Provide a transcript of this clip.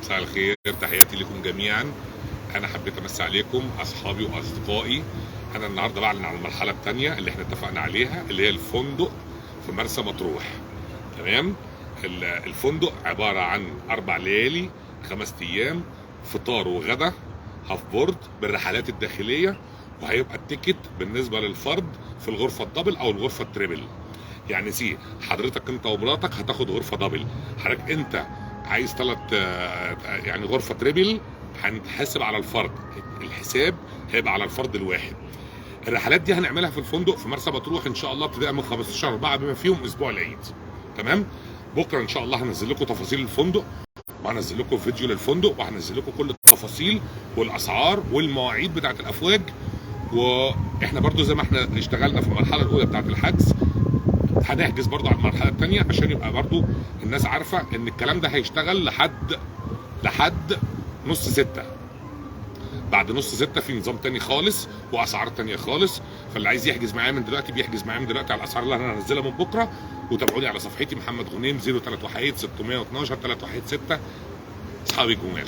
مساء الخير، تحياتي لكم جميعا. انا حبيت امسي عليكم اصحابي واصدقائي. انا النهارده بعلن عن المرحله الثانيه اللي احنا اتفقنا عليها، اللي هي الفندق في مرسى مطروح. تمام. الفندق عباره عن 4 ليالي 5 ايام، فطار وغدا، هاف بورد بالرحلات الداخليه، وهيبقى التيكت بالنسبه للفرد في الغرفه الدبل او الغرفه التريبل. يعني حضرتك انت ومراتك هتاخد غرفه دبل، حضرتك انت عايز 3 يعني غرفه تريبل، هنتحاسب على الفرد، الحساب هيبقى على الفرد الواحد. الرحلات دي هنعملها في الفندق في مرسى مطروح ان شاء الله ابتداء من 15/4 بما فيهم اسبوع العيد. تمام. بكره ان شاء الله هنزل لكم تفاصيل الفندق، وهنزل لكم فيديو للفندق، وهنزل لكم كل التفاصيل والاسعار والمواعيد بتاعه الافواج. واحنا برضو زي ما احنا اشتغلنا في المرحله الاولى بتاعه الحجز، هنحجز برضو على المرحله الثانيه عشان يبقى برضو الناس عارفه ان الكلام ده هيشتغل لحد نص 6. بعد نص 6 في نظام تاني خالص واسعار تانيه خالص. فاللي عايز يحجز معايا من دلوقتي بيحجز معايا من دلوقتي على الاسعار اللي انا هنزلها من بكره. وتابعوني على صفحتي محمد غنيم 031 612 316. اصحابي الجمال.